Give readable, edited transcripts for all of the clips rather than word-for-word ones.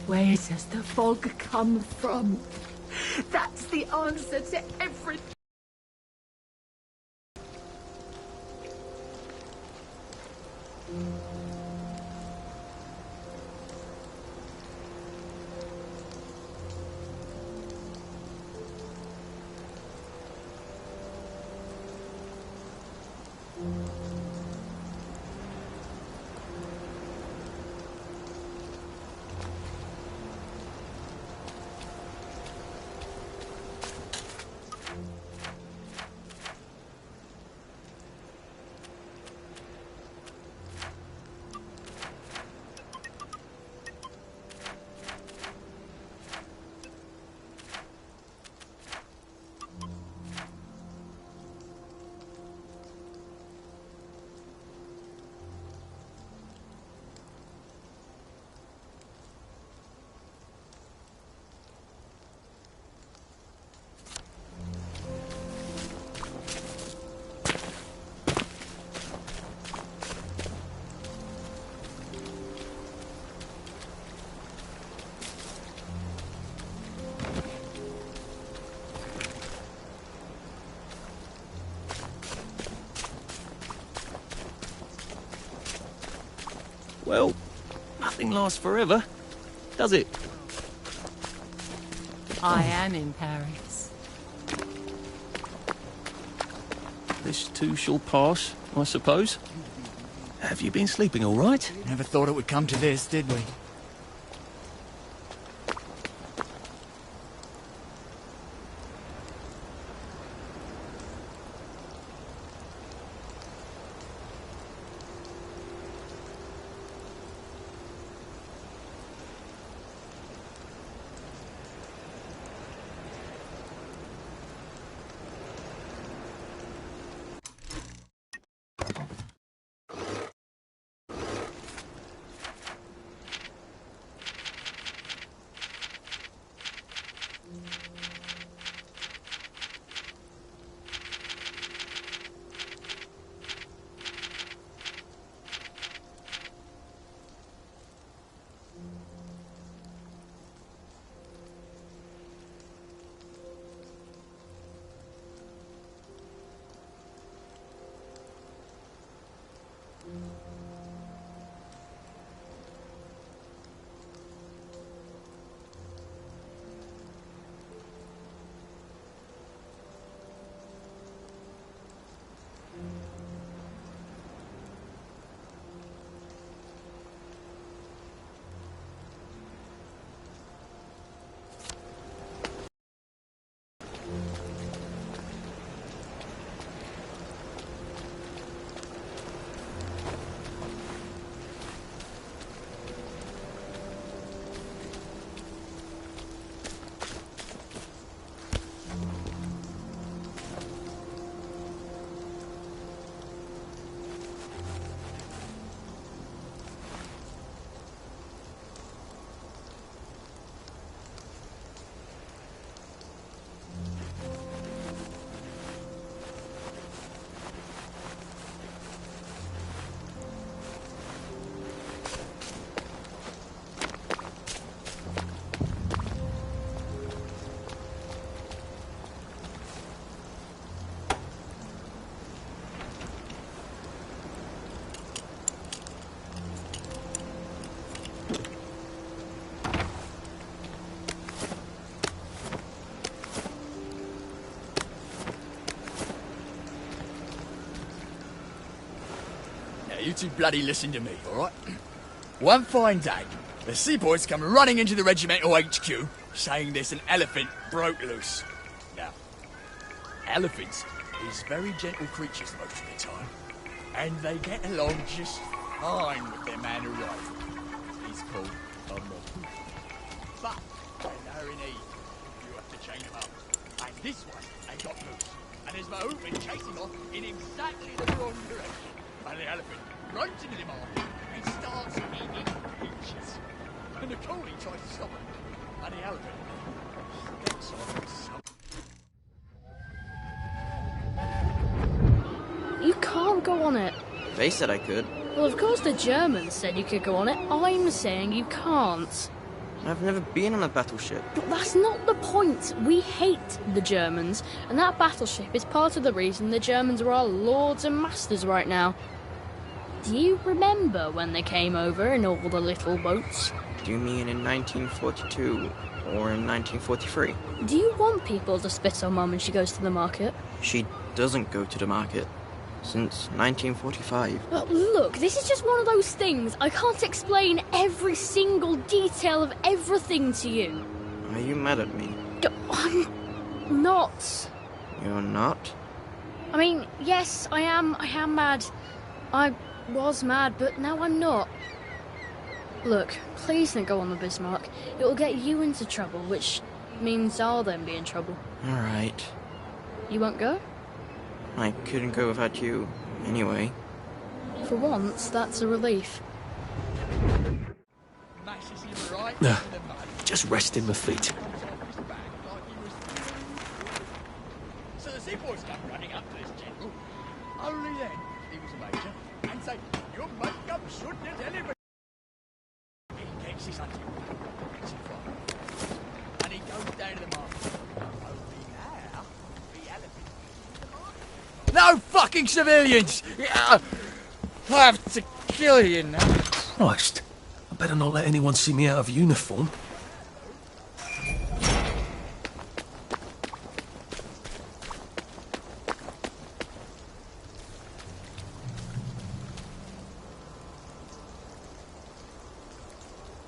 Where does the fog come from? That's the answer to everything. Well, nothing lasts forever, does it? I am in Paris. This too shall pass, I suppose. Have you been sleeping all right? Never thought it would come to this, did we? You two bloody listen to me, alright? One fine day, the seaboys come running into the regimental HQ, saying there's an elephant broke loose. Now, elephants is very gentle creatures most of the time, and they get along just fine with their man who rides. He's called a Mahout. But when they're in need, you have to chain them up. And this one, they got loose, and there's Mahout been chasing off in exactly the wrong direction. And the elephant runs into the market and starts eating peaches. And the coolie tries to stop him. And the elephant gets on some. You can't go on it. They said I could. Well, of course the Germans said you could go on it. I'm saying you can't. I've never been on a battleship. But that's not the point. We hate the Germans, and that battleship is part of the reason the Germans are our lords and masters right now. Do you remember when they came over in all the little boats? Do you mean in 1942 or in 1943? Do you want people to spit on Mum when she goes to the market? She doesn't go to the market since 1945. Look, this is just one of those things. I can't explain every single detail of everything to you. Are you mad at me? I'm not. You're not? I mean, yes, I am mad. I was mad, but now I'm not. Look, please don't go on the Bismarck. It will get you into trouble, which means I'll then be in trouble. Alright. You won't go? I couldn't go without you, anyway. For once, that's a relief. Just resting my feet. So the seaboys come running up to this general. Only then he was a major and say, "Your makeup shouldn't have anybody." He gets his hunting gets it from, and he goes down to the market. Only now, the elephant is the market. No fucking civilians! Yeah, I have to kill you now. Christ. I better not let anyone see me out of uniform.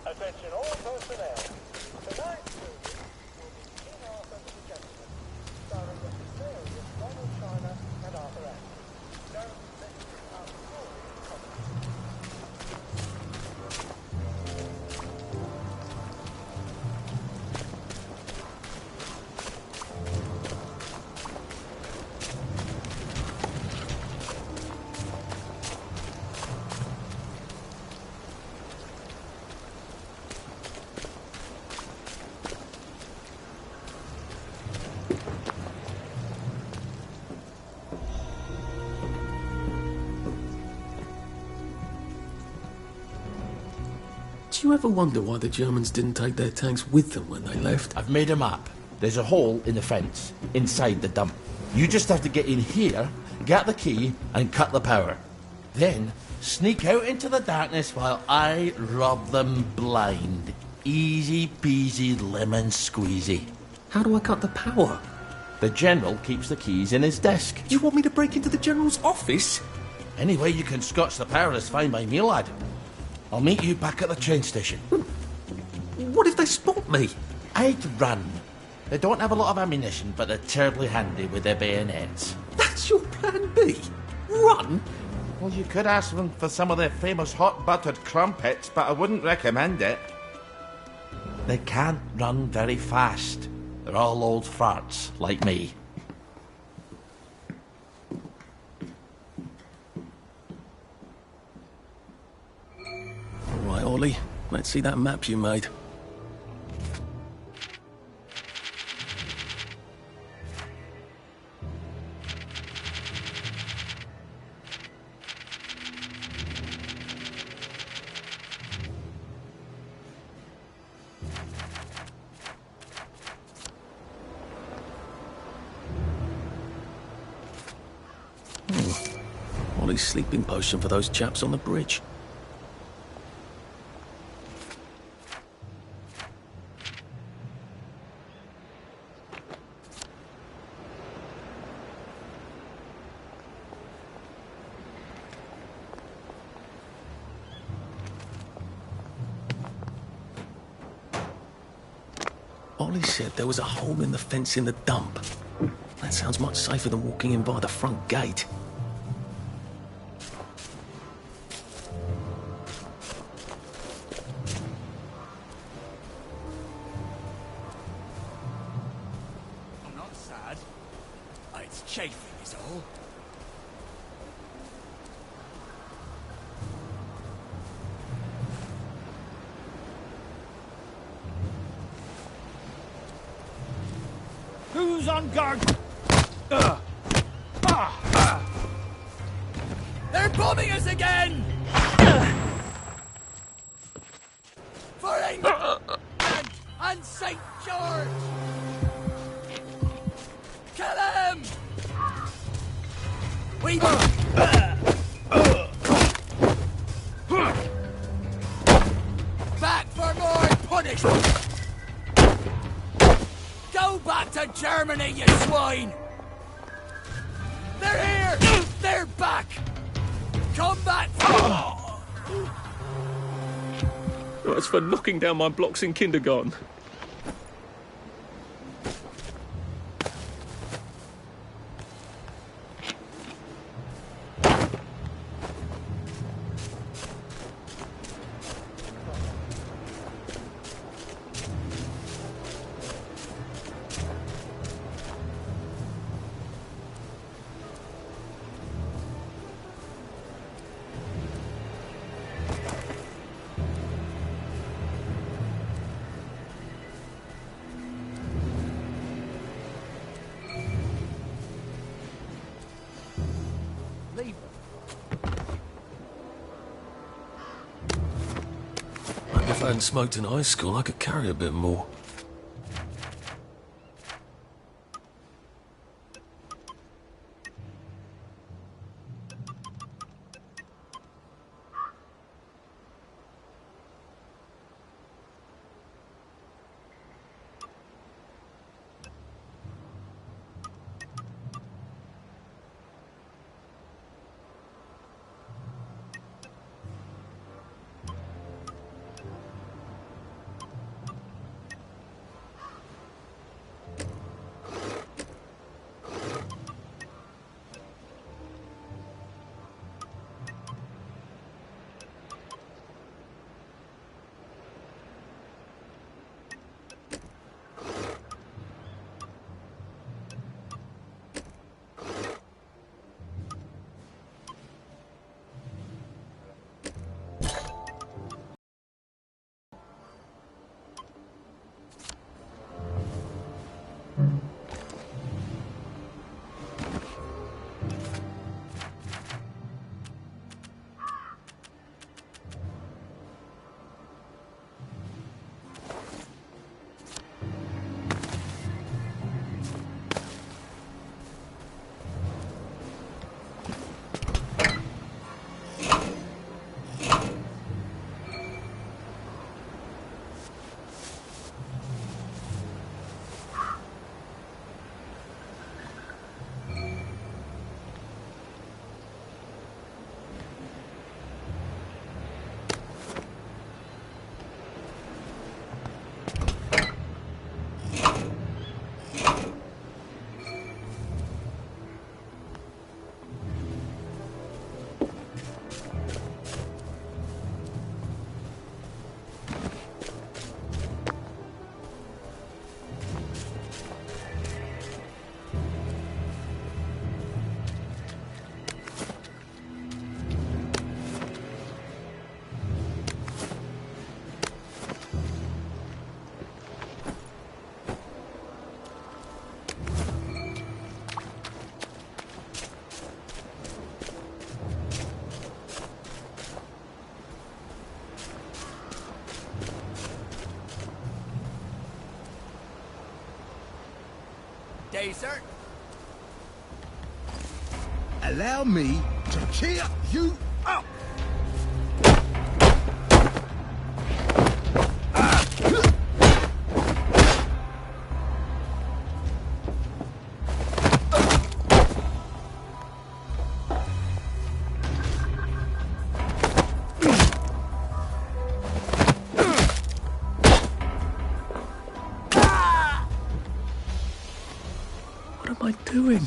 Attention all personnel. Tonight's movie will be King Arthur and the Gentleman, starring the hilarious Donald China and Arthur Ashe. Don't let it out Do you ever wonder why the Germans didn't take their tanks with them when they left? I've made a map. There's a hole in the fence, inside the dump. You just have to get in here, get the key, and cut the power. Then, sneak out into the darkness while I rob them blind. Easy peasy lemon squeezy. How do I cut the power? The General keeps the keys in his desk. You want me to break into the General's office? Any way you can scotch the power is fine by me, lad. I'll meet you back at the train station. What if they spot me? I'd run. They don't have a lot of ammunition, but they're terribly handy with their bayonets. That's your plan B? Run? Well, you could ask them for some of their famous hot buttered crumpets, but I wouldn't recommend it. They can't run very fast. They're all old farts, like me. All right, Ollie. Let's see that map you made. Ollie's sleeping potion for those chaps on the bridge. Ollie said there was a hole in the fence in the dump. That sounds much safer than walking in by the front gate. I'm not sad. It's chafing is all. Who's on guard? They're bombing us again! For England! punished! Go back to Germany, you swine! They're here! They're back! Come back! That's for knocking down my blocks in kindergarten. If I hadn't smoked in high school, I could carry a bit more. Day, sir. Allow me to cheer you up. What am I doing?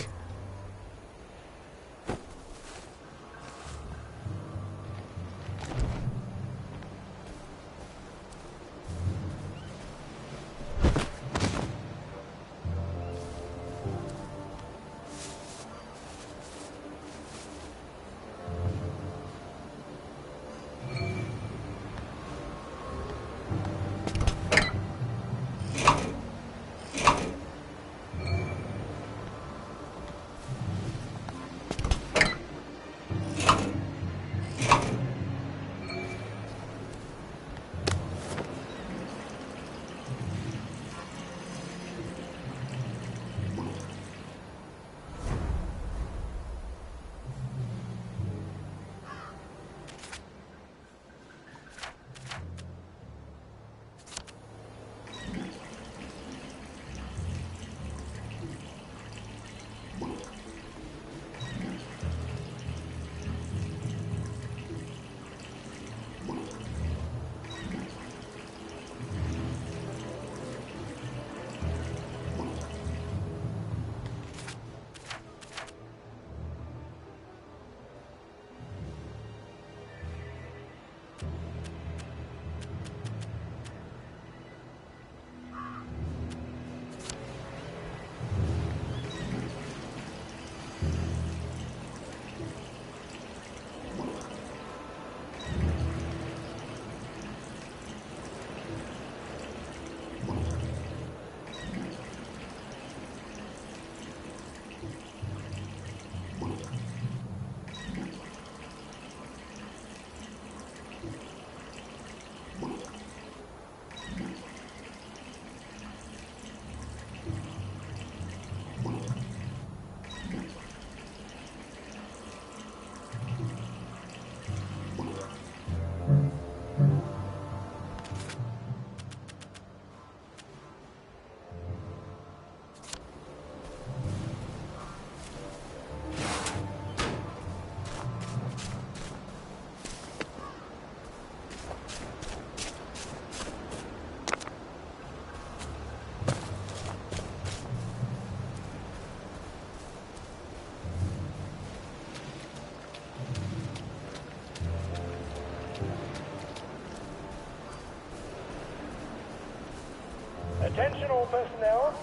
Attention all personnel.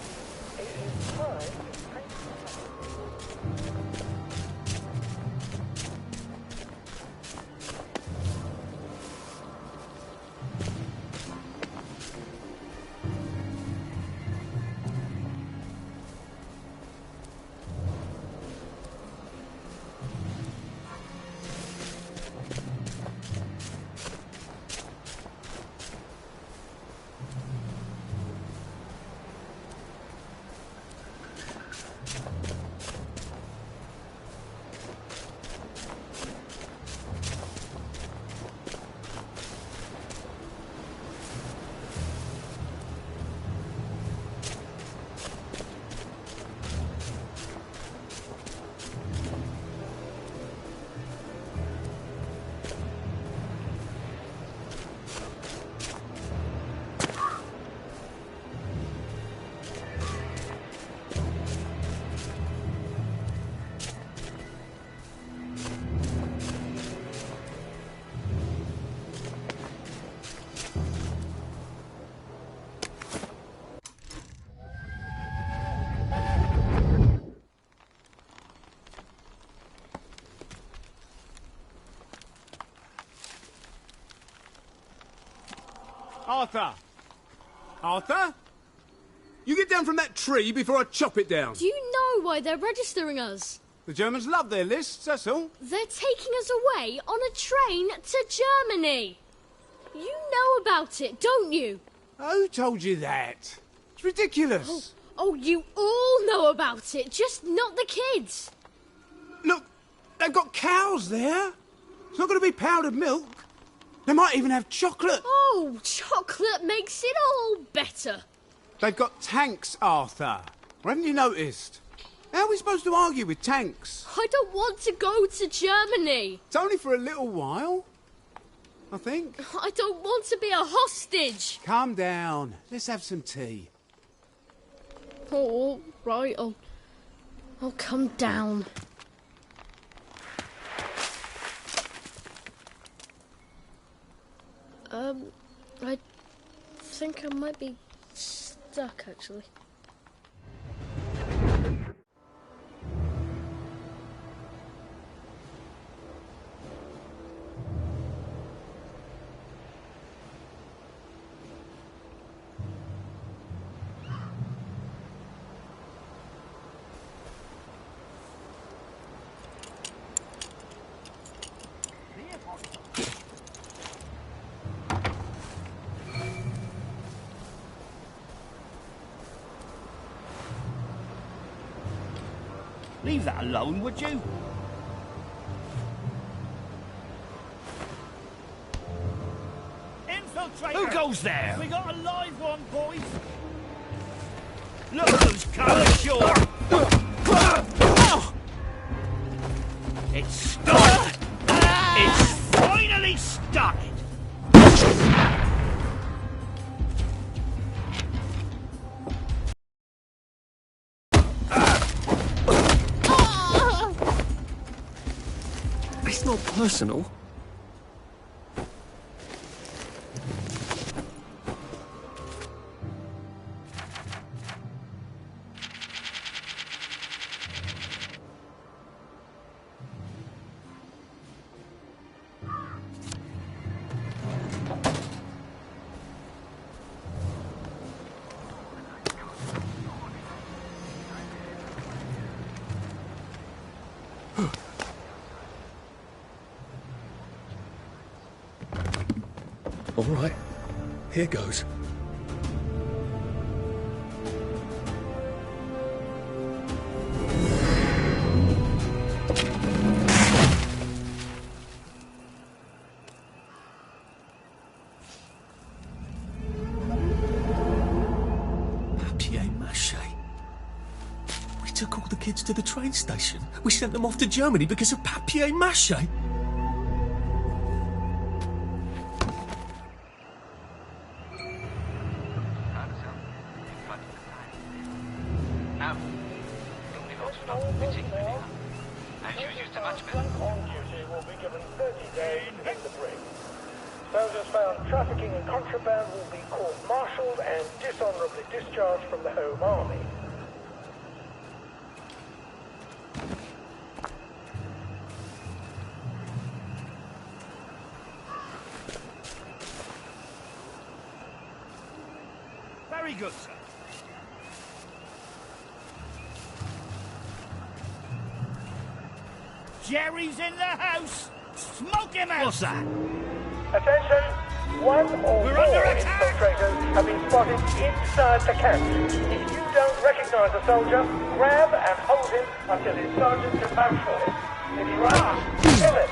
It is time to take Arthur! Arthur? You get down from that tree before I chop it down. Do you know why they're registering us? The Germans love their lists, that's all. They're taking us away on a train to Germany. You know about it, don't you? Who told you that? It's ridiculous. Oh, you all know about it, just not the kids. Look, they've got cows there. It's not going to be powdered milk. They might even have chocolate. Oh, chocolate makes it all better. They've got tanks, Arthur. Or haven't you noticed? How are we supposed to argue with tanks? I don't want to go to Germany. It's only for a little while, I think. I don't want to be a hostage. Calm down. Let's have some tea. Oh, all right, I'll come down. I think I might be stuck, actually. Leave that alone, would you? Infiltrator! Who goes there? We got a live one, boys. Look who's come ashore! It's started! It's finally started! It's not personal. All right, here goes. Papier-mâché. We took all the kids to the train station. We sent them off to Germany because of papier-mâché. Soldiers found trafficking in contraband will be court-martialed and dishonorably discharged from the Home Army. Very good, sir. Jerry's in the house! Smoke him out! What's that? Attention! One or We're more under attack! infiltrators have been spotted inside the camp. If you don't recognize a soldier, grab and hold him until his sergeant can vouch for him. If he runs, kill him.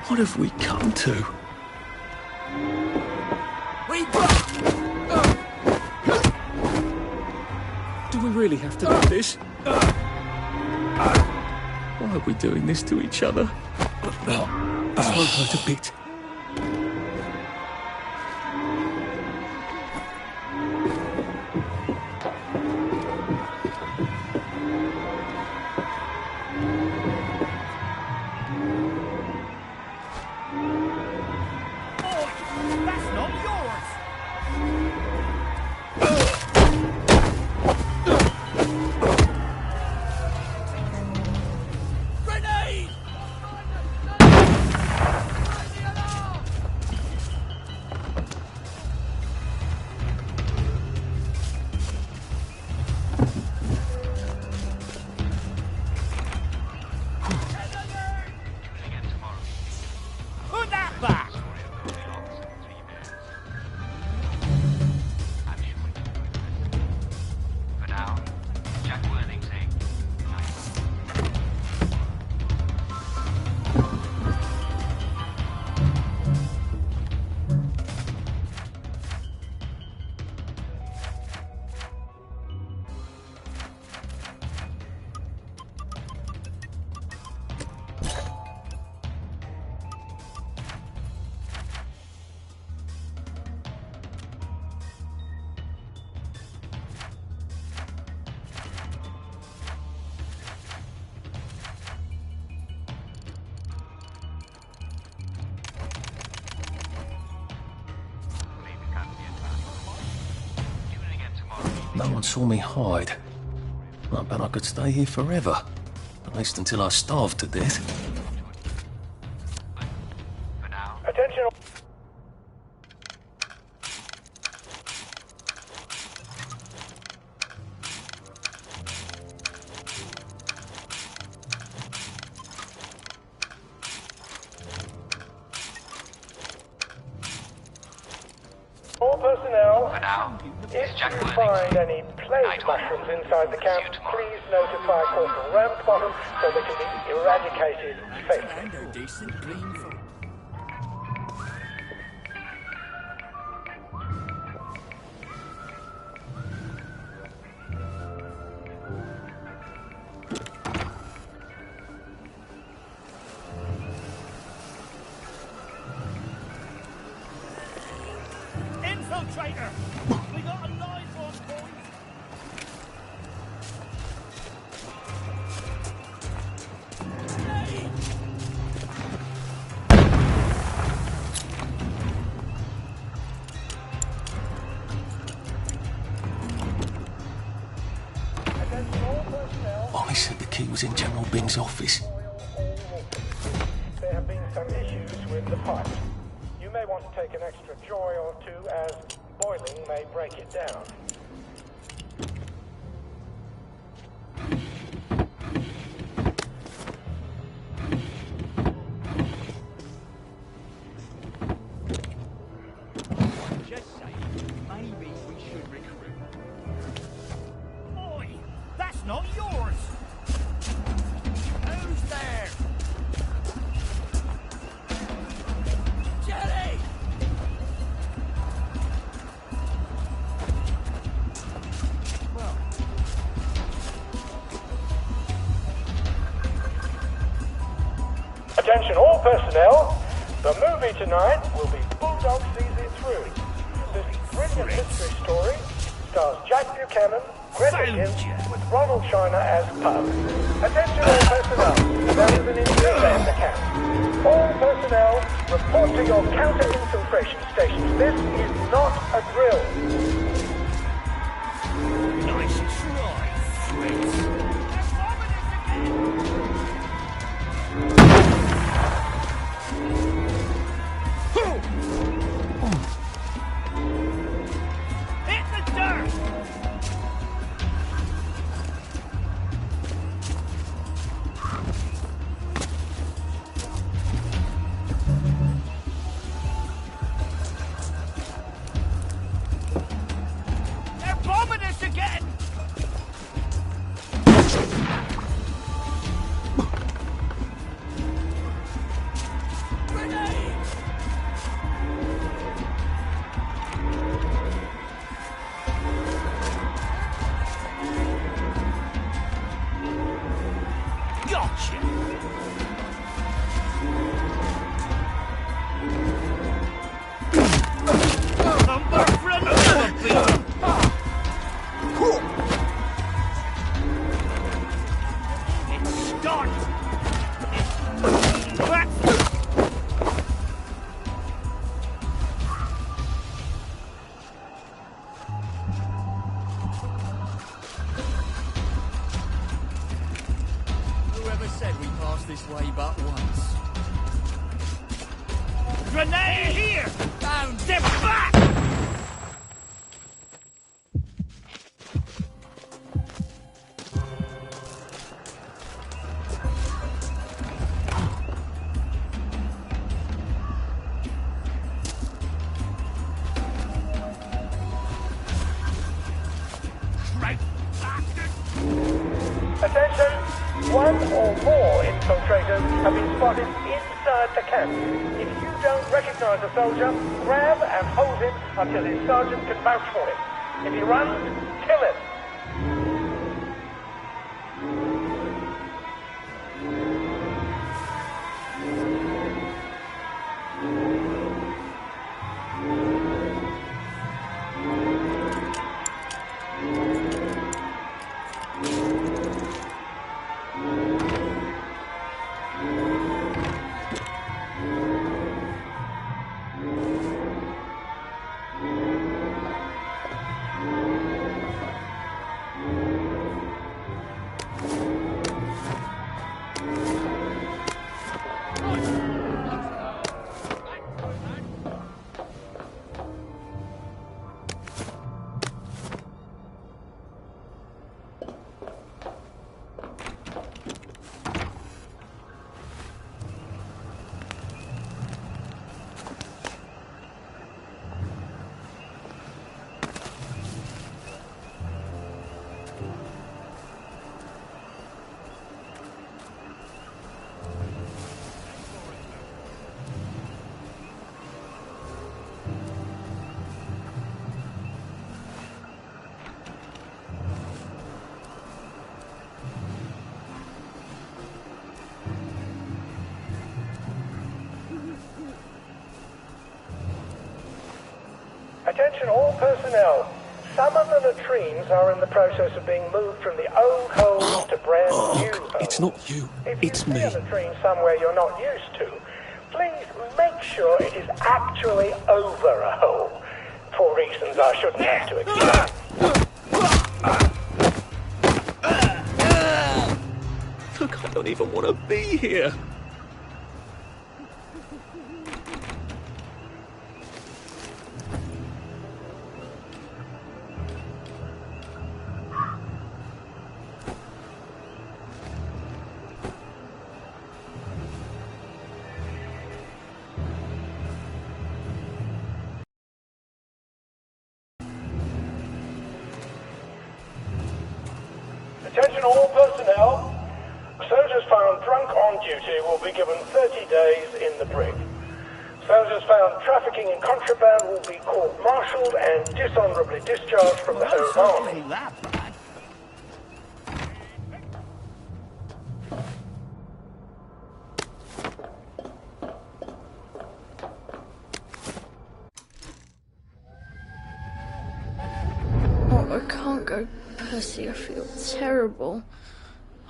What have we come to? Do we really have to do this? Why are we doing this to each other? This won't hurt a bit. That's not yours! Grenade! Put that back! No one saw me hide. I bet I could stay here forever. At least until I starved to death. Attention! All personnel, if you find any plague mushrooms inside the camp, please notify Corporal Ramsbottom so they can be eradicated safely. And a decent clean food. Infiltrator! We got a live one, boys! Ollie said the key was in General Bing's office. There have been some issues with the pipe. You may want to take an extra joy or two as boiling may break it down. Just saying, maybe we should recruit. Oi! That's not yours! Who's there? Jerry! Attention all personnel, the movie tonight will be Bulldog Sees It Through. This brilliant history story stars Jack Buchanan, Greta Hill, with Ronald China as Pug. Attention all personnel, there is an intruder in the camp. All personnel, report to your counter-infiltration stations. This is not a drill. Nice try, Fritz. Hit the dirt! They're bombing us again! Grenade! Gotcha! Lumber for another beat! It's done! Back! Whoever said we passed this way but once? Grenade here! Down! Step back! Right bastard! Attention! One or more infiltrators have been spotted inside the camp. If you don't recognize a soldier, grab and hold him until his sergeant can vouch for him. If he runs, kill him. Attention all personnel. Some of the latrines are in the process of being moved from the old hole to brand new hole. It's not you. If It's you see me. a latrine somewhere you're not used to, please make sure it is actually over a hole. For reasons I shouldn't have to explain. Look, I don't even want to be here. Attention all personnel. Soldiers found drunk on duty will be given 30 days in the brig. Soldiers found trafficking in contraband will be court-martialed and dishonorably discharged from the Home Army. That bad. Oh, I can't go, Percy. I feel terrible.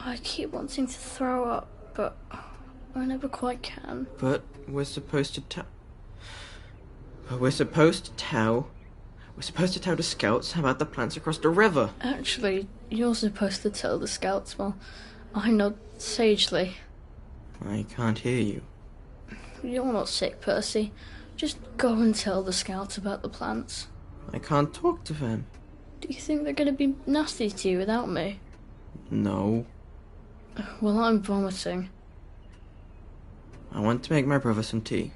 I keep wanting to throw up, but I never quite can. But we're supposed to tell... We're supposed to tell the scouts about the plants across the river. Actually, you're supposed to tell the scouts while I nod sagely. I can't hear you. You're not sick, Percy. Just go and tell the scouts about the plants. I can't talk to them. Do you think they're going to be nasty to you without me? No. Well, I'm vomiting. I want to make my brother some tea.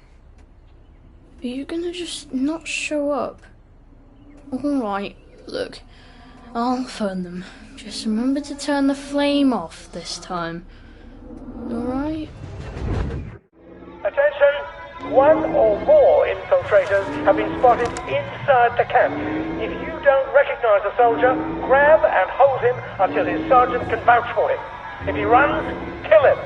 Are you going to just not show up? Alright, look. I'll phone them. Just remember to turn the flame off this time. Alright? Attention! One or more infiltrators have been spotted inside the camp. If you don't recognize a soldier, grab and hold him until his sergeant can vouch for him. If he runs, kill him.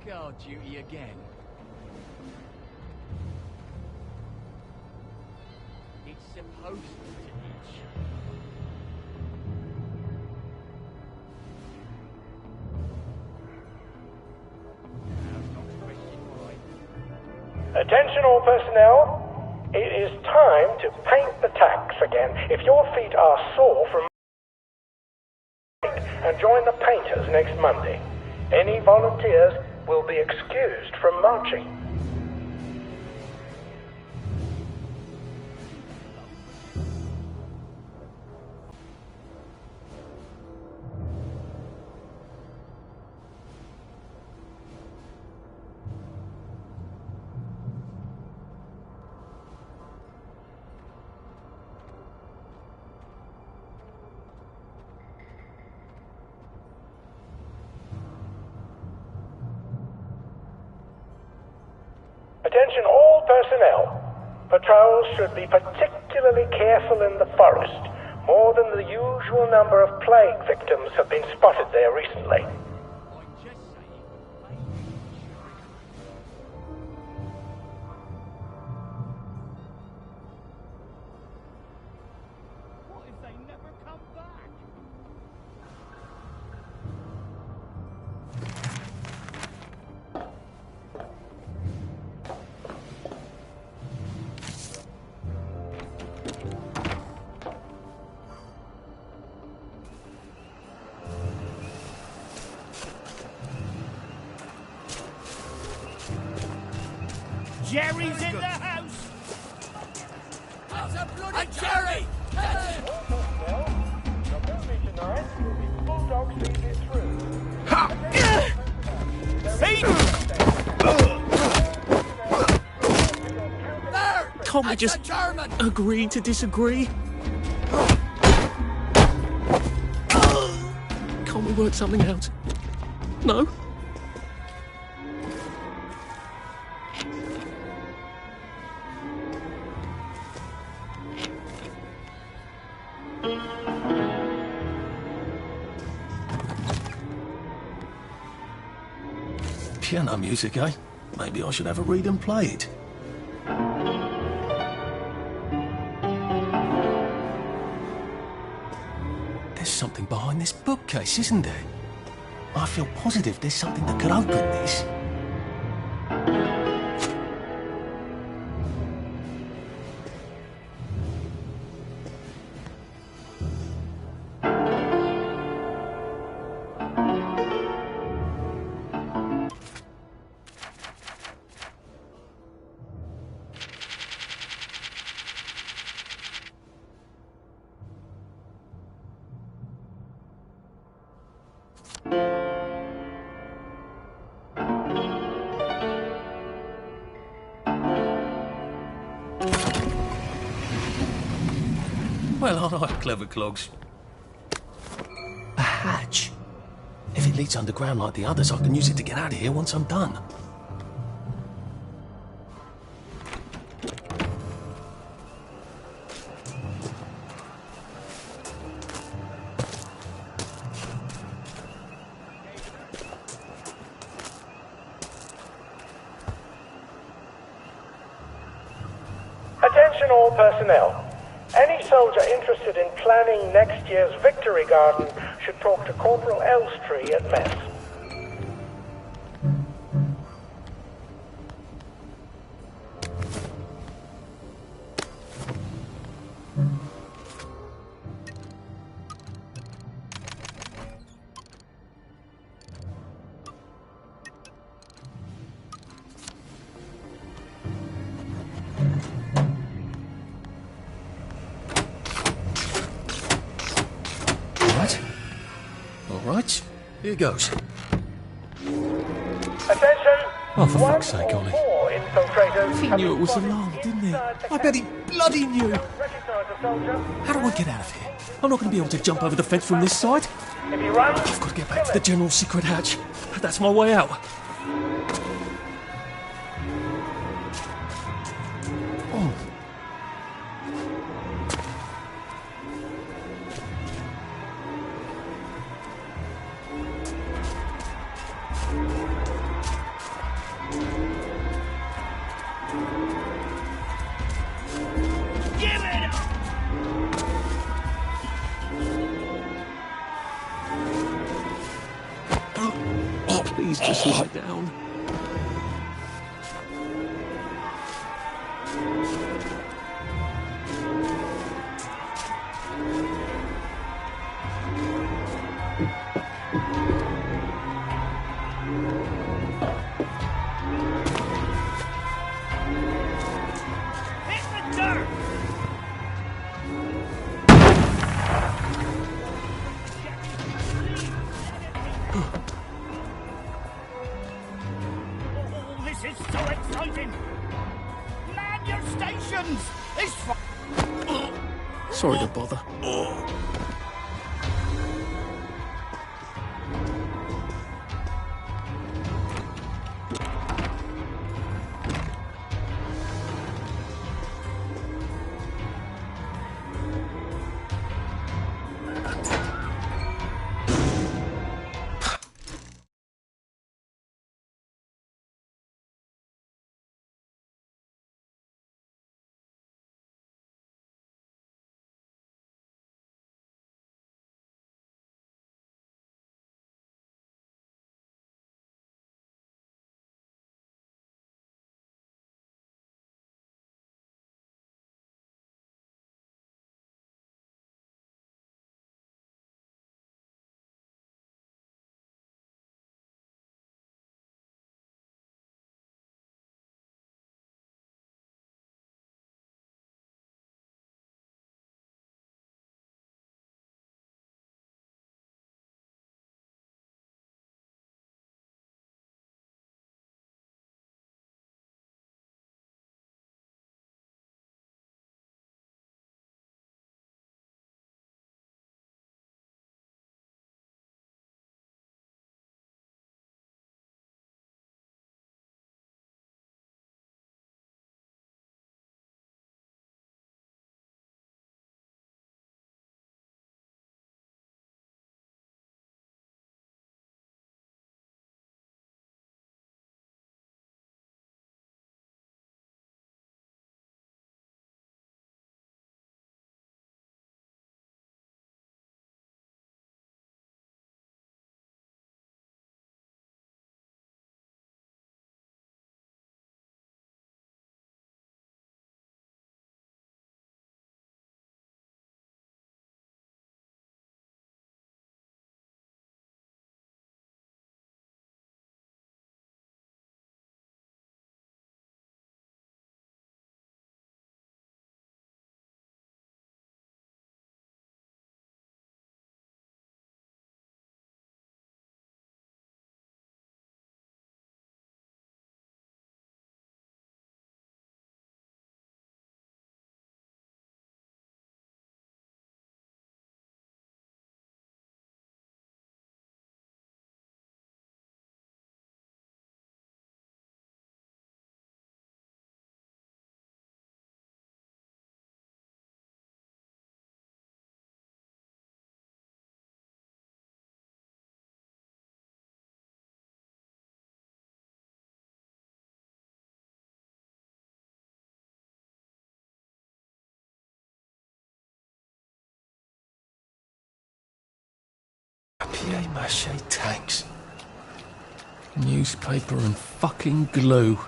Guard duty again. It's supposed to teach. Attention all personnel. It is time to paint the tacks again. If your feet are sore from and join the painters next Monday. Any volunteers will be excused from marching. Attention all personnel. Patrols should be particularly careful in the forest. More than the usual number of plague victims have been spotted there recently. Jerry's in the house! Hey, Jerry! Your movie tonight will be Bulldog Sees It Through. There! Can't we That's just a German! agree to disagree? Can't we work something out? No? Piano music, eh? Maybe I should have a read and play it. There's something behind this bookcase, isn't there? I feel positive there's something that could open this. Well, all right, clever clogs. A hatch. If it leads underground like the others, I can use it to get out of here once I'm done. Attention all personnel. Any soldier interested in planning next year's Victory Garden should talk to Corporal Elstree at mess. All right, here goes. Attention! Oh, for One fuck's sake, or Ollie. more infiltrators He have knew been it was spotted alarmed, didn't he? inside the I bet he camp. bloody knew. Recognize the soldier. How do I get out of here? I'm not going to be able to jump over the fence from this side. If he runs, I've got to get back to the general secret hatch. That's my way out. Oh. Give it up! Oh, please just lie down. Hit the dirt! Oh, this is so exciting! Man your stations! It's Sorry to bother. Papier-mâché tanks. Newspaper and fucking glue.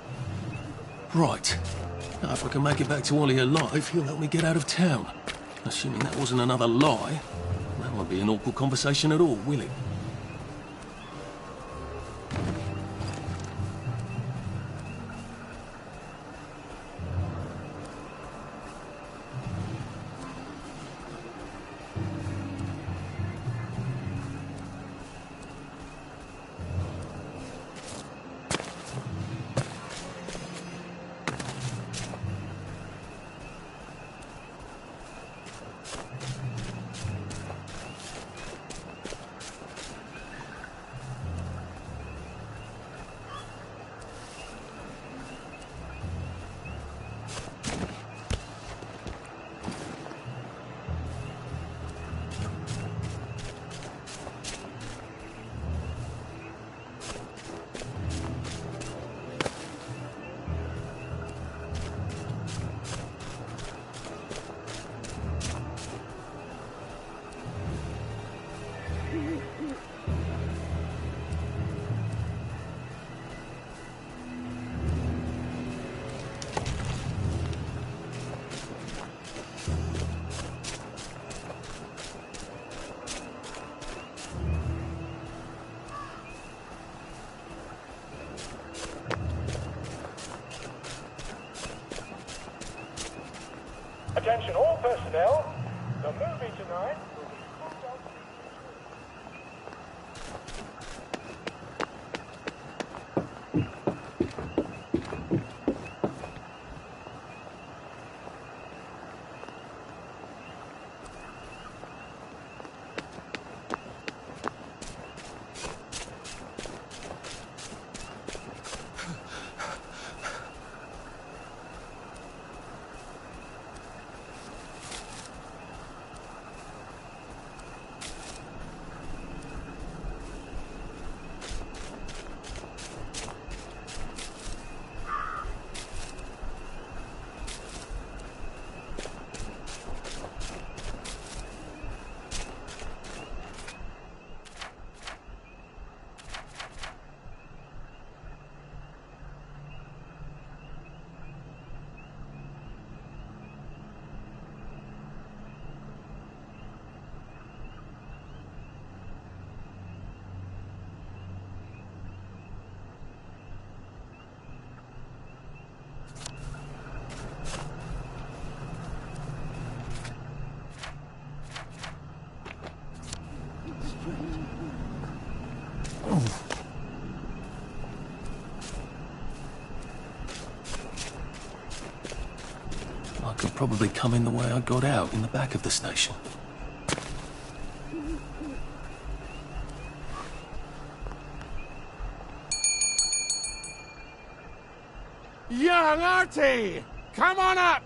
Right. Now, if I can make it back to Ollie alive, he'll help me get out of town. Assuming that wasn't another lie, that won't be an awkward conversation at all, will it? Attention all personnel, the movie tonight will be I could probably come in the way I got out, in the back of the station. Young Artie! Come on up!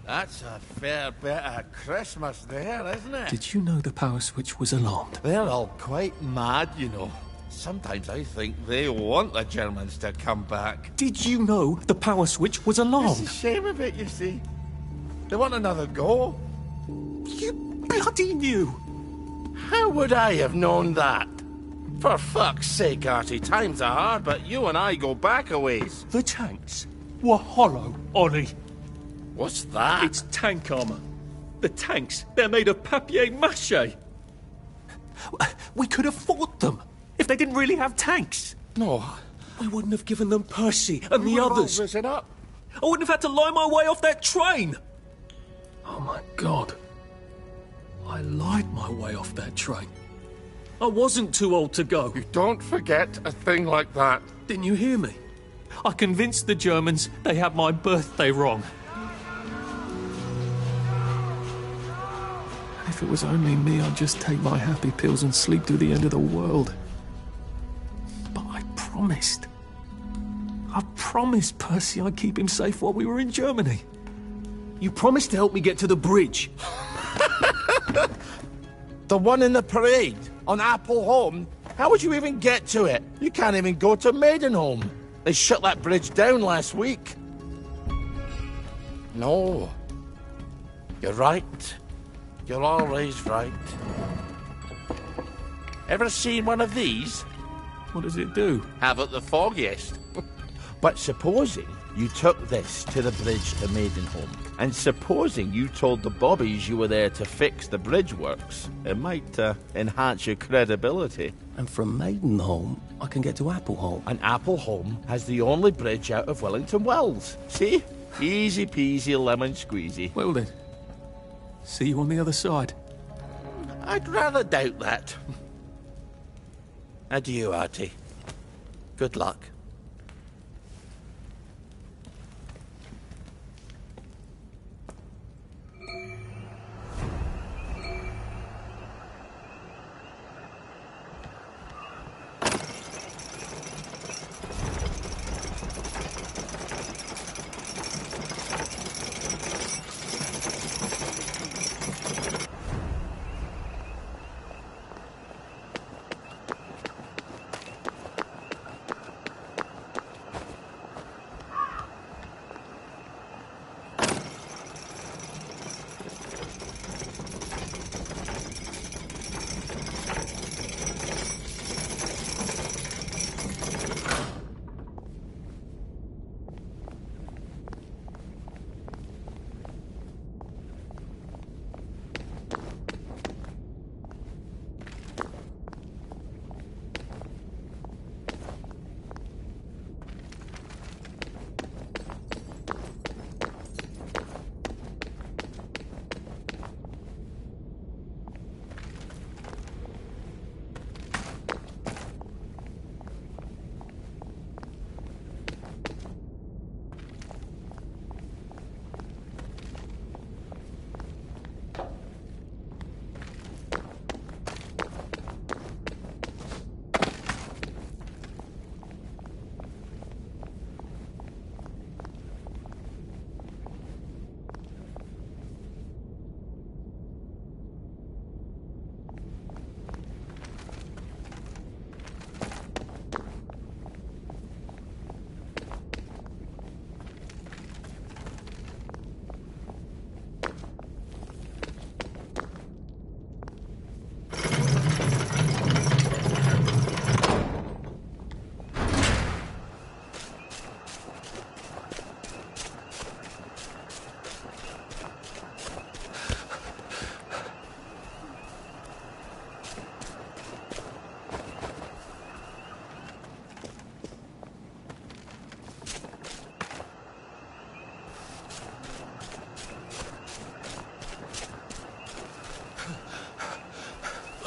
That's a fair bit of Christmas there, isn't it? Did you know the power switch was alarmed? They're all quite mad, you know. Sometimes I think they want the Germans to come back. Did you know the power switch was alarmed? It's a shame of it, you see. They want another go. You bloody knew! How would I have known that? For fuck's sake, Artie, times are hard, but you and I go back a ways. The tanks were hollow, Ollie. What's that? It's tank armor. The tanks, they're made of papier-mâché. We could have fought them if they didn't really have tanks. No. We wouldn't have given them Percy and the others. Risen up. I wouldn't have had to lie my way off that train. Oh my God. I lied my way off that train. I wasn't too old to go. You don't forget a thing like that. Didn't you hear me? I convinced the Germans they had my birthday wrong. If it was only me, I'd just take my happy pills and sleep through the end of the world. But I promised. I promised Percy I'd keep him safe while we were in Germany. You promised to help me get to the bridge. The one in the parade on Appleholme? How would you even get to it? You can't even go to Maidenholm. They shut that bridge down last week. No. You're right. You're always right. Ever seen one of these? What does it do? Haven't the foggiest. But supposing you took this to the bridge to Maidenholm, and supposing you told the bobbies you were there to fix the bridge works, it might enhance your credibility. And from Maidenholm, I can get to Appleholme. And Appleholme has the only bridge out of Wellington Wells. See? Easy peasy lemon squeezy. Well then, see you on the other side. I'd rather doubt that. Adieu, Artie. Good luck.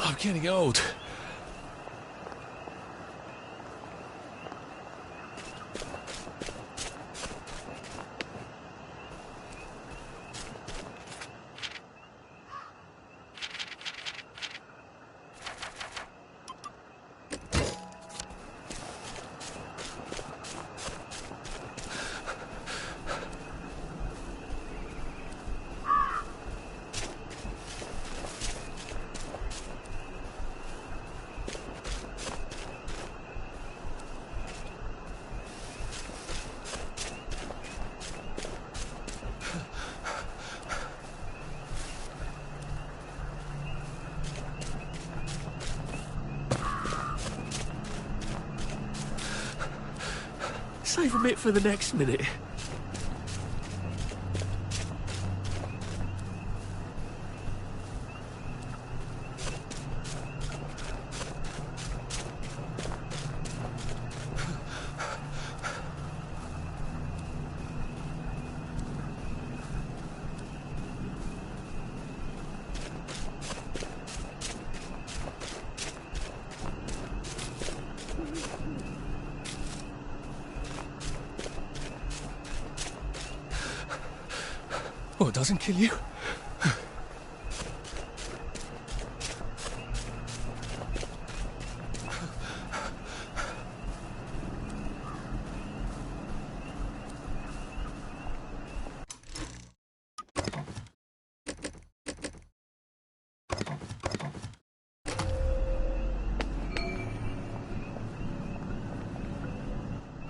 I'm getting old. Save a bit for the next minute. Oh, it doesn't kill you.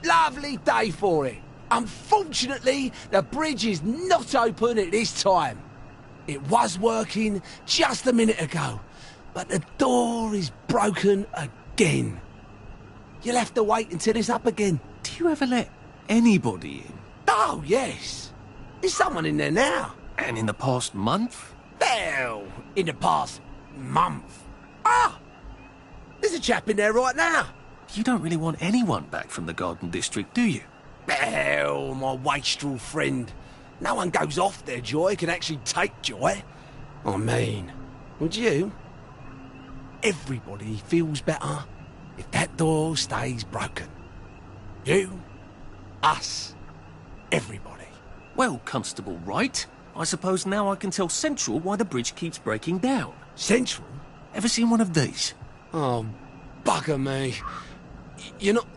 Lovely day for it. Unfortunately, the bridge is not open at this time. It was working just a minute ago, but the door is broken again. You'll have to wait until it's up again. Do you ever let anybody in? Oh, yes. There's someone in there now. And in the past month? Well, in the past month. Ah! There's a chap in there right now. You don't really want anyone back from the Garden District, do you? Well, my wastrel friend. No one goes off their joy can actually take joy. I mean, would you? Everybody feels better if that door stays broken. You, us, everybody. Well, Constable Wright, I suppose now I can tell Central why the bridge keeps breaking down. Central? Ever seen one of these? Oh, bugger me. You're not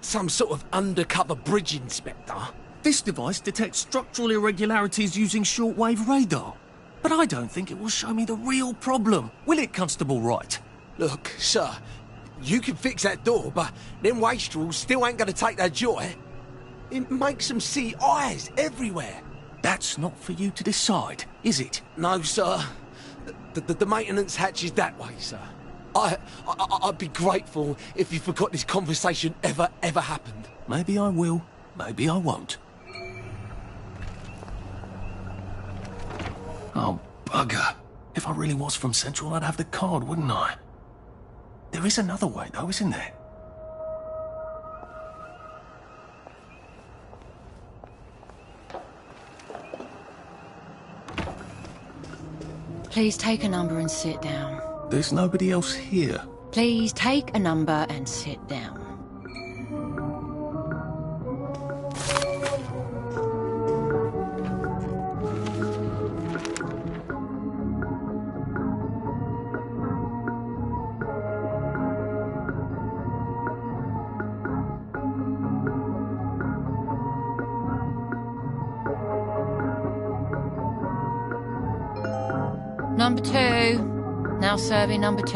some sort of undercover bridge inspector? This device detects structural irregularities using shortwave radar. But I don't think it will show me the real problem. Will it, Constable Wright? Look, sir, you can fix that door, but them wastrels still ain't gonna take their joy. It makes them see eyes everywhere. That's not for you to decide, is it? No, sir. The maintenance hatch is that way, sir. I'd be grateful if you forgot this conversation ever happened. Maybe I will, maybe I won't. Oh, bugger. If I really was from Central, I'd have the card, wouldn't I? There is another way, though, isn't there? Please take a number and sit down. There's nobody else here. Please take a number and sit down. Number 2. Now serving number 2.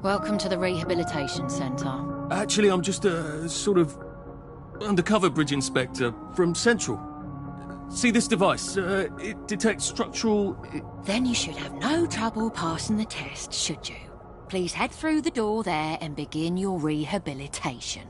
Welcome to the Rehabilitation Centre. Actually, I'm just a sort of undercover bridge inspector from Central. See this device? It detects structural... Then you should have no trouble passing the test, should you? Please head through the door there and begin your rehabilitation.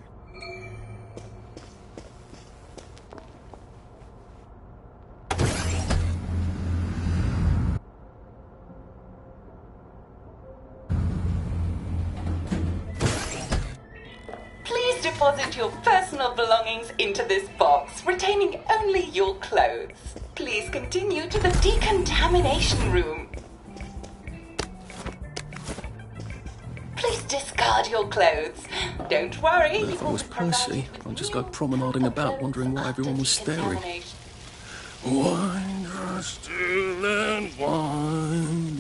Deposit your personal belongings into this box, retaining only your clothes. Please continue to the decontamination room. Please discard your clothes. Don't worry. If I was Percy, I'd just go promenading about, wondering why everyone was staring. Wind us still and wind.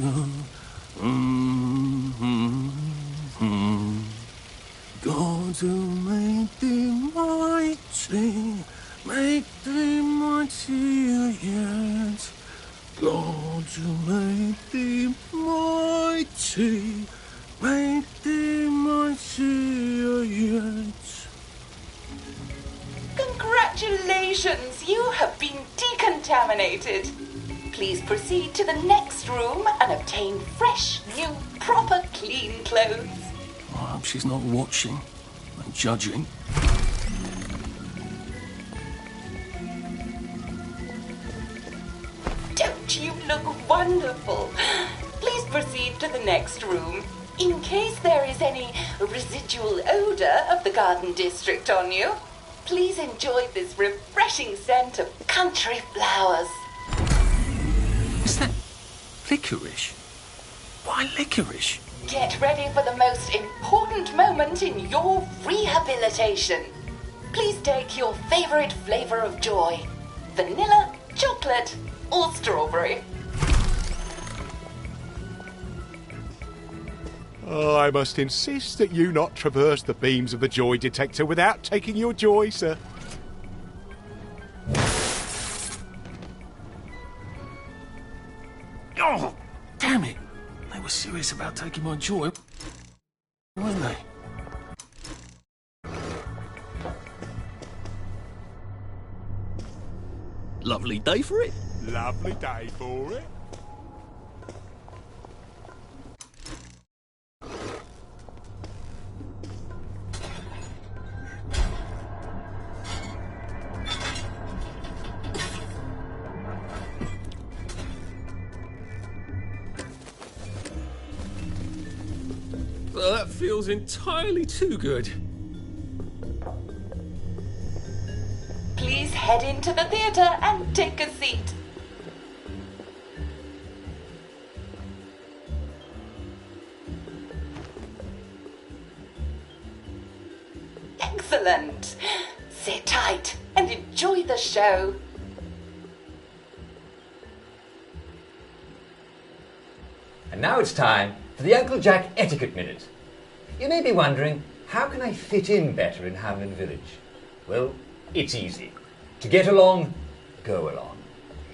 God who made thee mighty, make thee mightier yet. God who made thee mighty, make thee mightier yet. Congratulations, you have been decontaminated. Please proceed to the next room and obtain fresh, new, proper, clean clothes. I hope she's not watching and judging. Don't you look wonderful? Please proceed to the next room. In case there is any residual odor of the Garden District on you, please enjoy this refreshing scent of country flowers. Is that licorice? Why licorice? Get ready for the most important moment in your rehabilitation. please take your favourite flavour of joy. Vanilla, chocolate, or strawberry. I must insist that you not traverse the beams of the joy detector without taking your joy, sir. Oh, damn it! They were serious about taking my joy, weren't they? Lovely day for it. Lovely day for it. Well, that feels entirely too good. Please head into the theatre and take a seat. Excellent. Sit tight and enjoy the show. And now it's time for the Uncle Jack Etiquette Minute. You may be wondering, how can I fit in better in Hamlin Village? Well, it's easy. To get along, go along.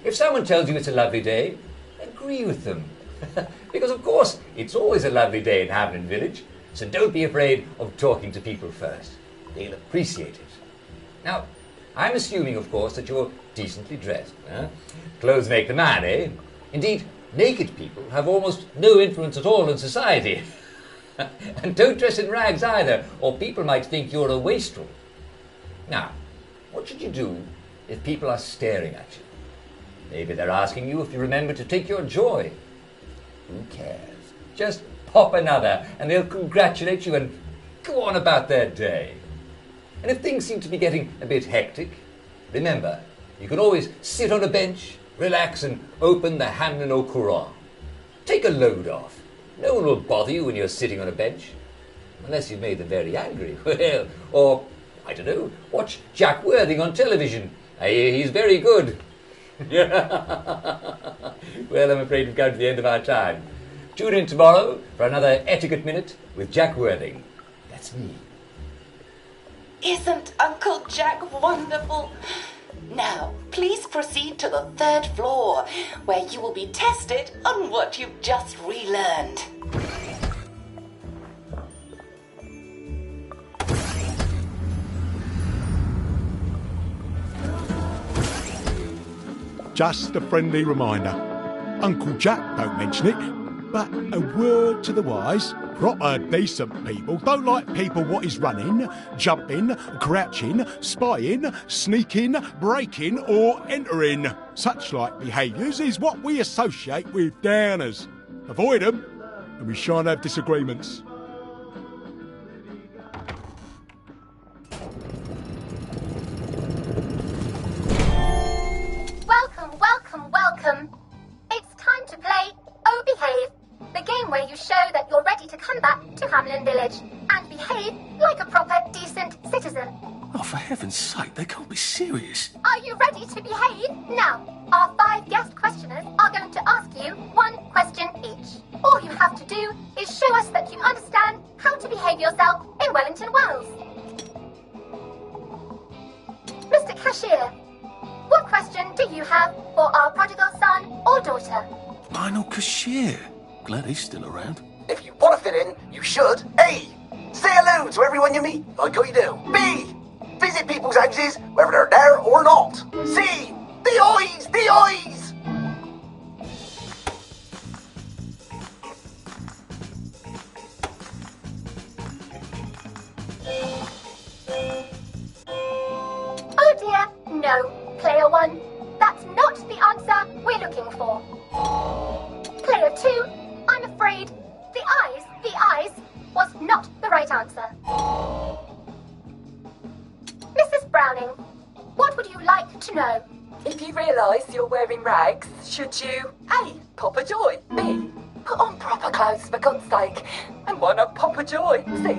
If someone tells you it's a lovely day, agree with them. Because of course, it's always a lovely day in Hamlin Village, so don't be afraid of talking to people first. They'll appreciate it. Now, I'm assuming, of course, that you're decently dressed. Clothes make the man, eh? Indeed, naked people have almost no influence at all in society. And don't dress in rags either, or people might think you're a wastrel. Now, what should you do if people are staring at you? Maybe they're asking you if you remember to take your joy. Who cares? Just pop another, and they'll congratulate you and go on about their day. And if things seem to be getting a bit hectic, remember, you can always sit on a bench, relax and open the Hamlin au Courant. Take a load off. No one will bother you when you're sitting on a bench. Unless you've made them very angry. Well, or, I don't know, watch Jack Worthing on television. I hear he's very good. Well, I'm afraid we've come to the end of our time. Tune in tomorrow for another Etiquette Minute with Jack Worthing. That's me. Isn't Uncle Jack wonderful? Now, please proceed to the 3rd floor, where you will be tested on what you've just relearned. Just a friendly reminder. Uncle Jack don't mention it, but a word to the wise. Proper decent people don't like people what is running, jumping, crouching, spying, sneaking, breaking or entering. Such like behaviours is what we associate with downers. Avoid them and we shan't have disagreements. Welcome, welcome, welcome. It's time to play Oh Behave, the game where you show that you're ready to come back to Hamlin Village and behave like a proper, decent citizen. Oh, for heaven's sake, they can't be serious. Are you ready to behave? Now, our 5 guest questioners are going to ask you 1 question each. All you have to do is show us that you understand how to behave yourself in Wellington, Wales. Mr. Cashier, what question do you have for our prodigal son or daughter? Lionel Cashier. Glad he's still around. If you want to fit in, you should. A. Say hello to everyone you meet, like how you do. B. Visit people's houses, whether they're there or not. C. The eyes! The eyes! Oh dear, no. Player 1, that's not the answer we're looking for. Player 2, I'm afraid the eyes was not the right answer. Mrs. Browning, what would you like to know? If you realise you're wearing rags, should you A. Pop a joy, B. Put on proper clothes for God's sake, and why not pop a joy, C.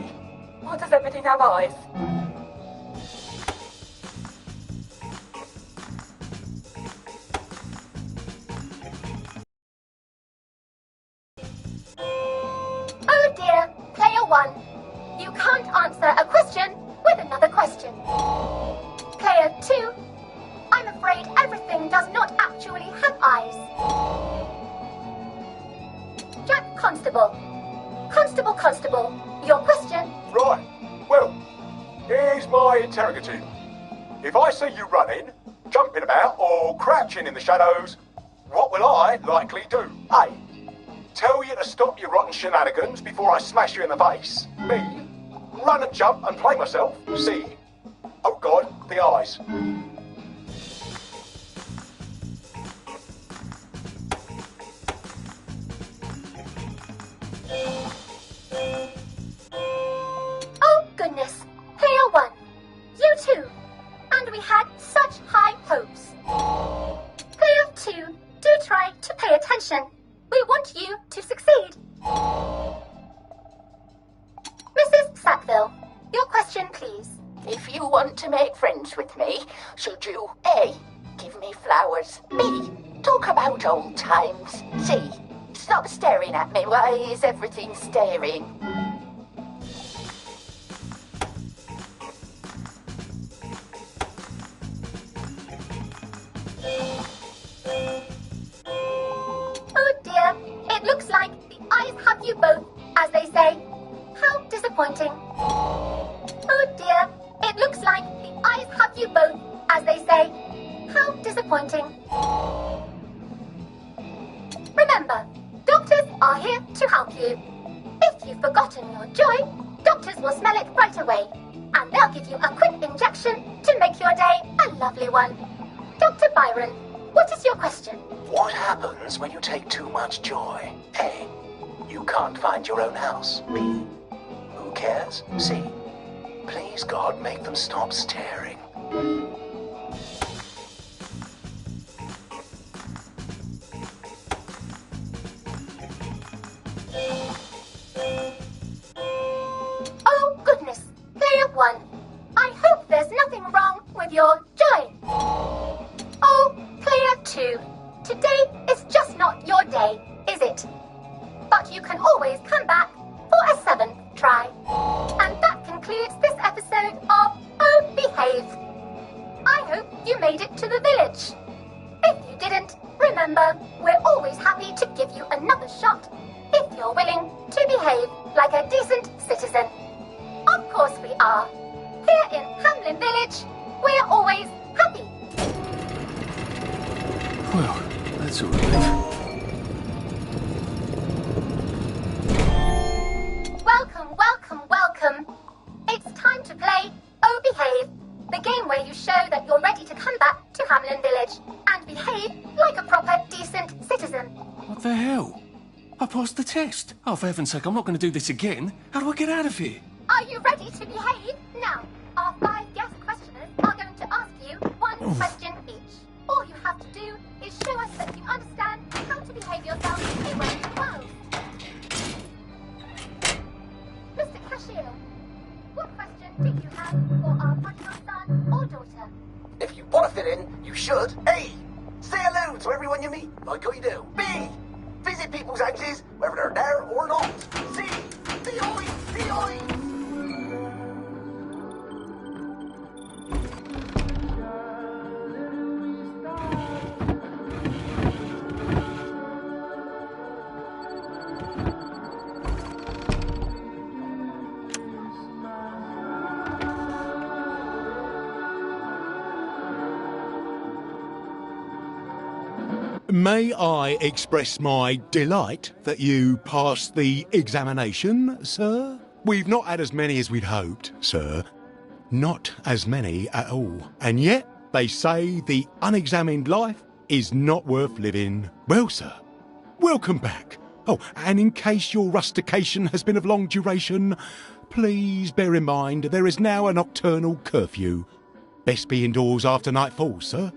Why does everything have eyes? You can't answer a question with another question. Player 2, I'm afraid everything does not actually have eyes. Jack Constable. Constable, your question? Right. Well, here's my interrogative. If I see you running, jumping about, or crouching in the shadows, what will I likely do? A. Tell you to stop your rotten shenanigans before I smash you in the face. B. Run and jump and play myself. C. Oh God, the eyes. Oh goodness, Player 1, you too. And we had such high hopes. Player 2, do try to pay attention. We want you to succeed. Mrs. Sackville, your question please. If you want to make friends with me, should you A. Give me flowers, B. Talk about old times, C. Stop staring at me, why is everything staring? Oh dear, it looks like the eyes have you both, as they say. How disappointing. Oh dear, it looks like the eyes have you both, as they say. How disappointing. Remember, doctors are here to help you. If you've forgotten your joy, doctors will smell it right away, and they'll give you a quick injection to make your day a lovely one. Dr. Byron, what is your question? What happens when you take too much joy? A. You can't find your own house. B. Who cares? C. Please, God, make them stop staring. Oh goodness, Player 1, I hope there's nothing wrong with your joy. Oh, Player 2, today is just not your day, is it? But you can always come back for a 7th try. And that concludes this episode of Oh Behave. I hope you made it to the village. If you didn't, remember, we're always happy to give you another shot if you're willing to behave like a decent citizen. Of course we are. Here in Hamlin Village, we're always happy. Well, that's a relief. Welcome. It's time to play Oh Behave, the game where you show that you're ready to come back to Hamlin Village and behave like a proper, decent citizen. What the hell? I passed the test. Oh, for heaven's sake, I'm not going to do this again. How do I get out of here? Are you ready to behave? Now, our 5 guest questioners are going to ask you one question each. All you have to do is show us that you understand how to behave yourself in the world. Mr. Cashier, what question do you have for our prodigal son or daughter? If you want to fit in, you should. A. Say hello to everyone you meet, like how you do. B. Visit people's houses, whether they're there or not. C. The eyes. May I express my delight that you passed the examination, sir? We've not had as many as we'd hoped, sir. Not as many at all. And yet, they say the unexamined life is not worth living. Well, sir, welcome back. Oh, and in case your rustication has been of long duration, please bear in mind there is now a nocturnal curfew. Best be indoors after nightfall, sir.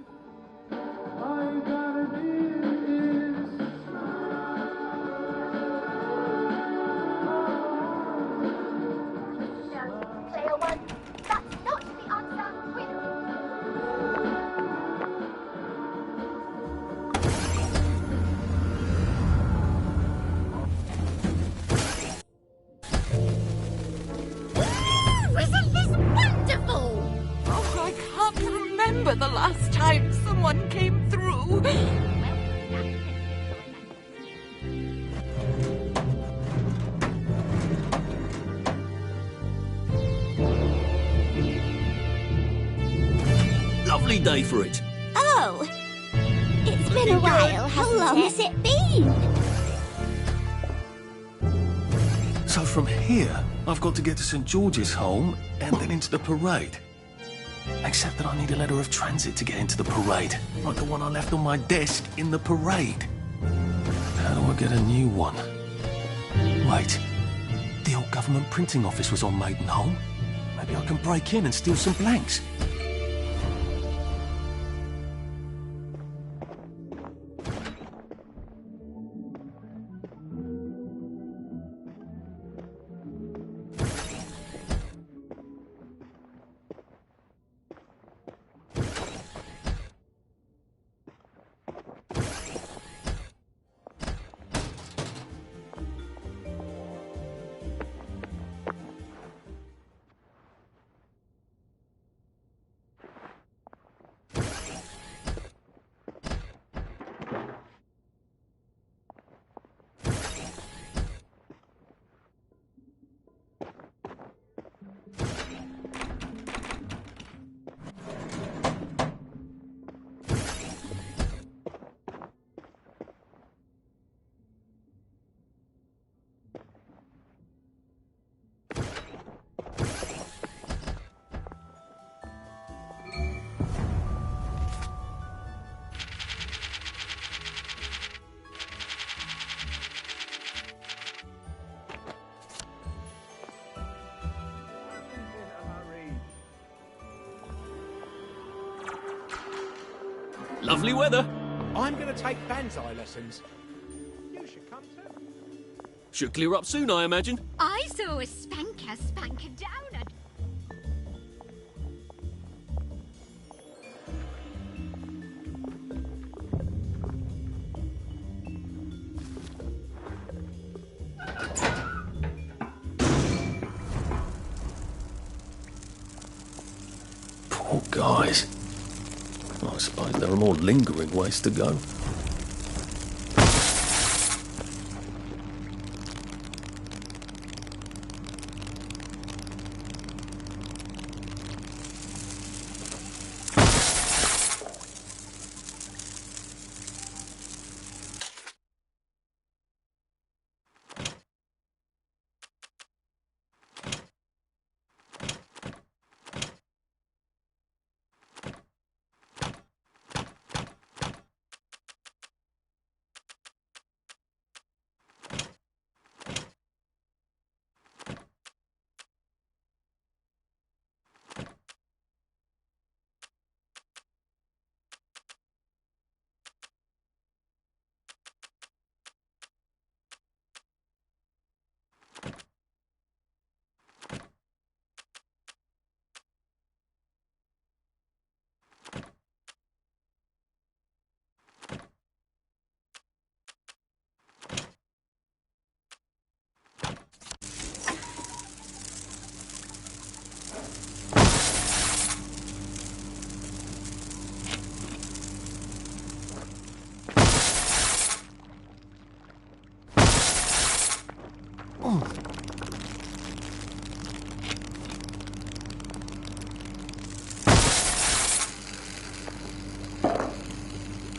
lovely day for it. Oh, it's been a while. How long has it been? So from here, I've got to get to St. George's home and then into the parade. Except that I need a letter of transit to get into the parade, like the one I left on my desk in the parade. How do I get a new one? Wait, the old government printing office was on Maidenholm. Maybe I can break in and steal some blanks. Lovely weather. I'm going to take banzai lessons. You should come too. Should clear up soon, I imagine. I saw a spanker down at... Poor guys. I suppose there are more lingering ways to go.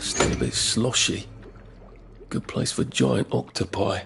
Still a bit sloshy. Good place for giant octopi.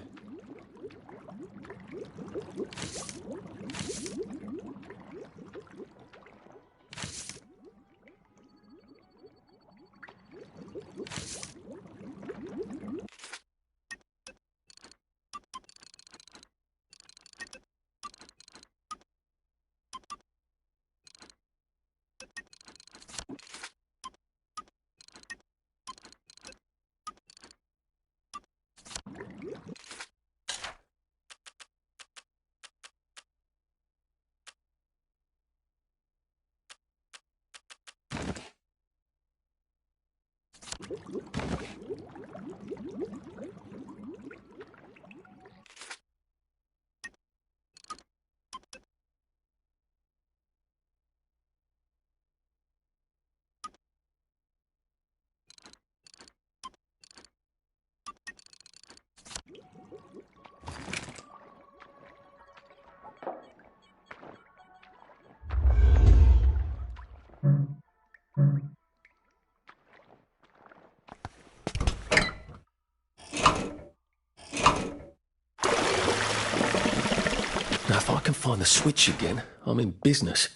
can find the switch again, I'm in business.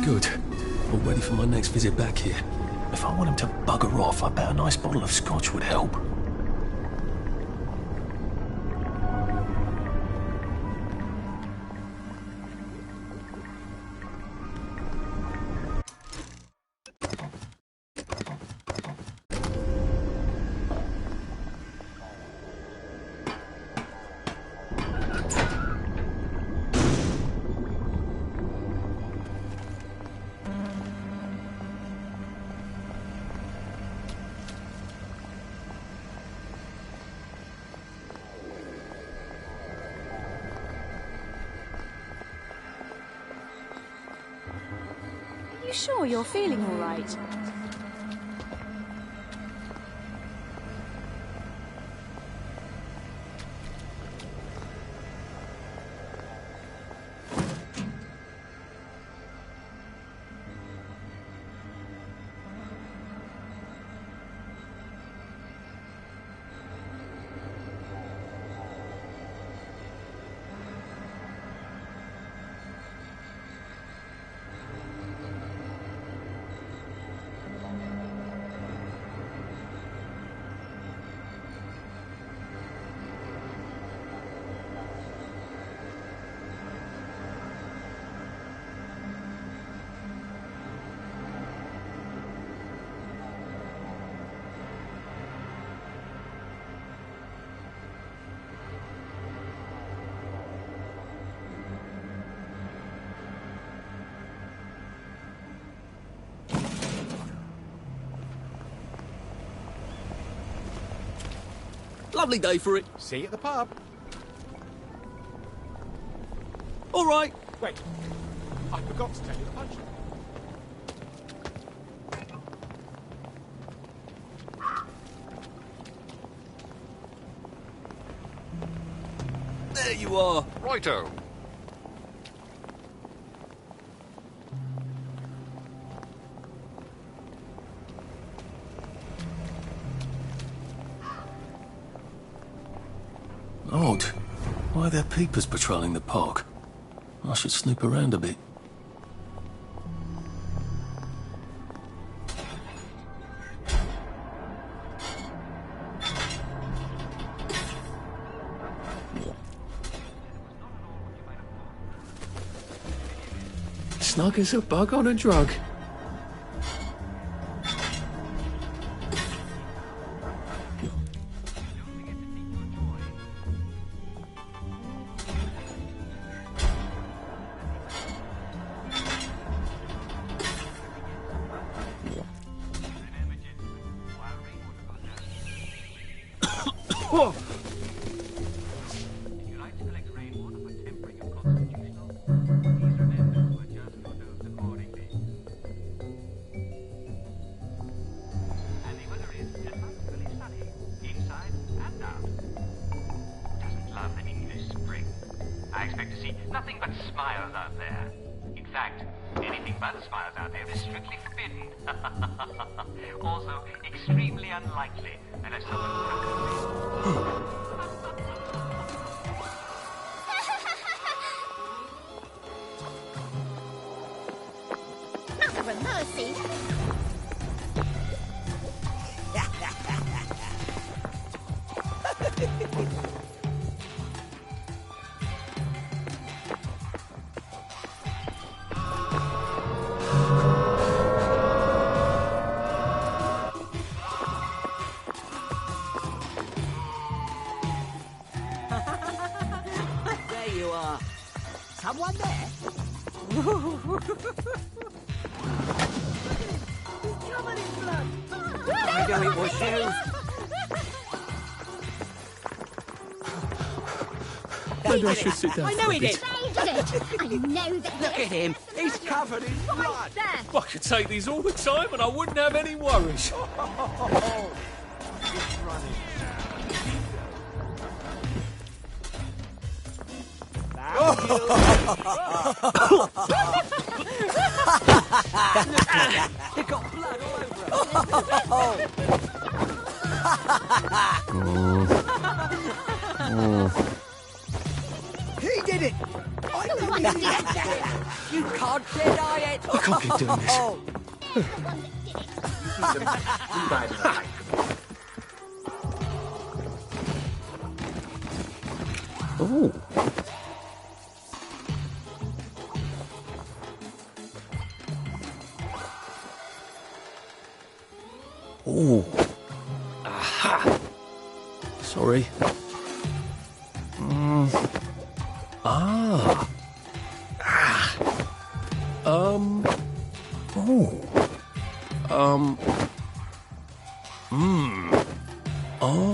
Good. All ready for my next visit back here. If I want him to bugger off, I bet a nice bottle of scotch would help. You sure you're feeling all right? Lovely day for it. See you at the pub. All right. Wait, I forgot to tell you the punchline. There you are. Righto. Odd. Why are there peepers patrolling the park? I should snoop around a bit. Snug as a bug on a drug. Whoa. I expect to see nothing but smiles out there. In fact, anything but smiles out there is strictly forbidden. Also, extremely unlikely, unless someone... Mother of mercy! There you are. Someone there? He's covered in blood. I knew it was you. Maybe I should sit down I for know a he bit. did. I know that. Look at him. He's covered in blood. I could take these all the time and I wouldn't have any worries. He got blood all over him. He did it. I didn't do it. You can't deny it. I can't keep doing this. Oh. Oh. Aha. Sorry. Ah. Ah. Oh. Oh.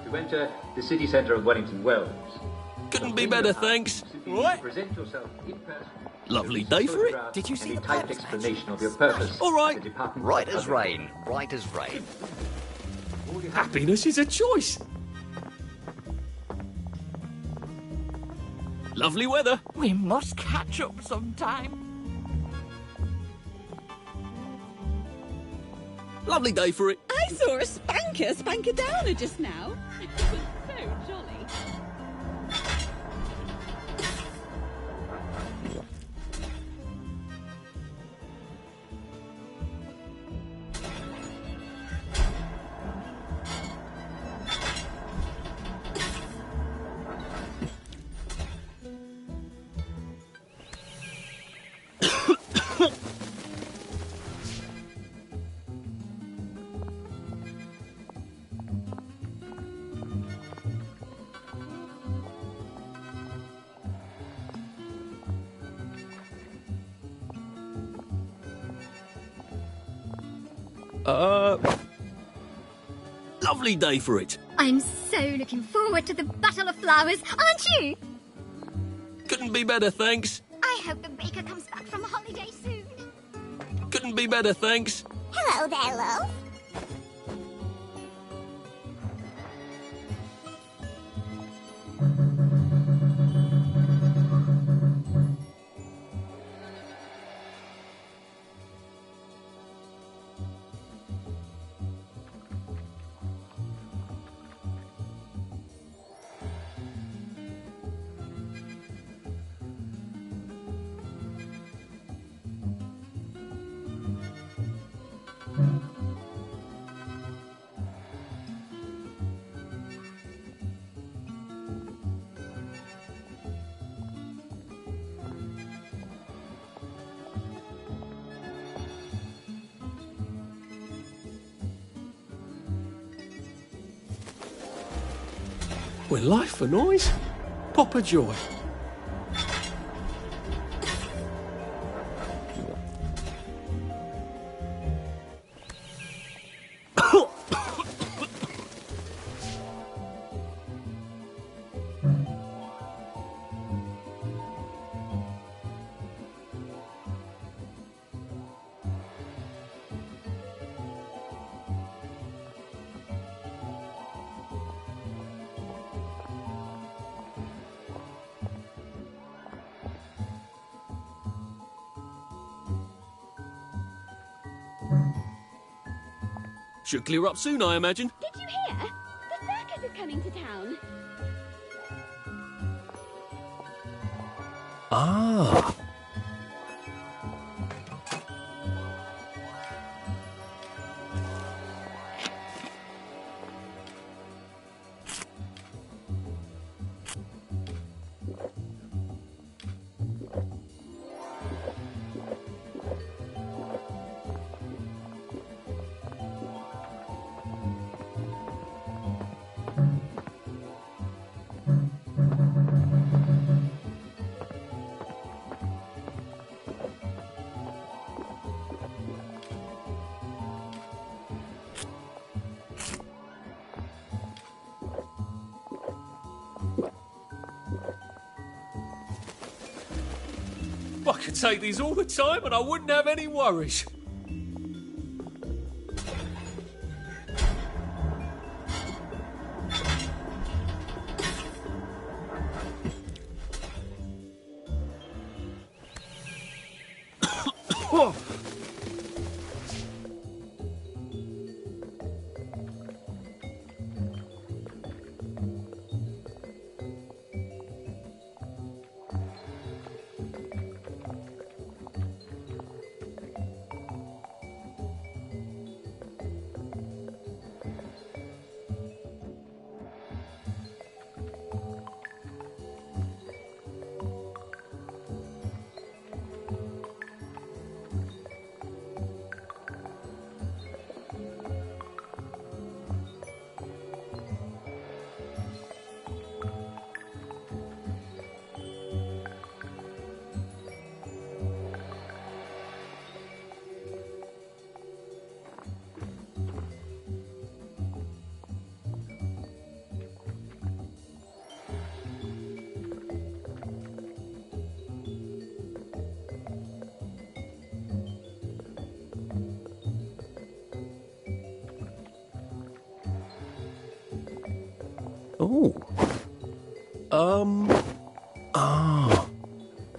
To enter the city centre of Wellington Wells. Couldn't be better, thanks. What? Present yourself in person. Lovely day for it. Did you see a the typed explanation of your purpose? All right. Right as rain. Right as rain. Happiness is a choice. Lovely weather. We must catch up sometime. Lovely day for it. I saw a spanker downer just now. It was so jolly. Lovely day for it. I'm so looking forward to the Battle of Flowers, aren't you? Couldn't be better, thanks. I hope the baker comes back from holiday soon. Couldn't be better, thanks. Hello there, love. When life for noise, pop a joy. Should clear up soon, I imagine. Did you hear? The circus is coming to town. Ah. I could take these all the time and I wouldn't have any worries. Oh.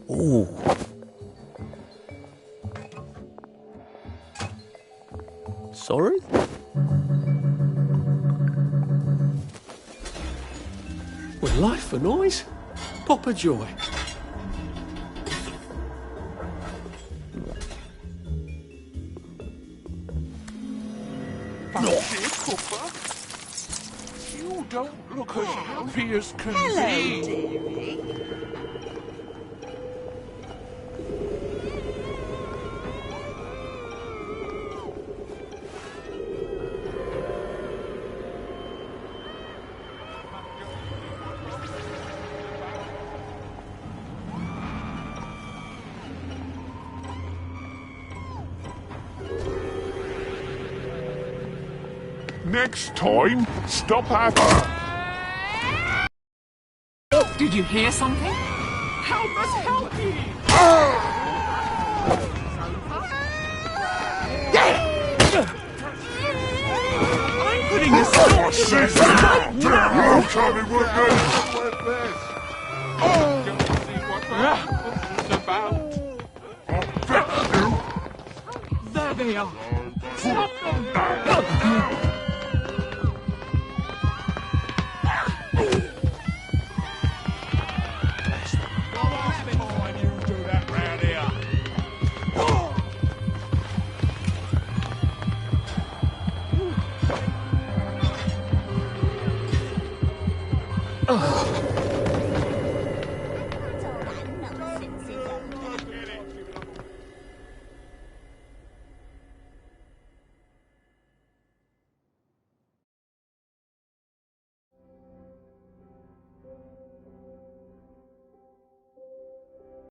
Oh. Sorry? With life for noise? Papa Joy. You don't look as happy as can Hello, be. dearie. Next time, stop having... Did you hear something? Help us help you! I'm putting a stop to this right now! You tell me what this! There they are! Stop them! Ugh.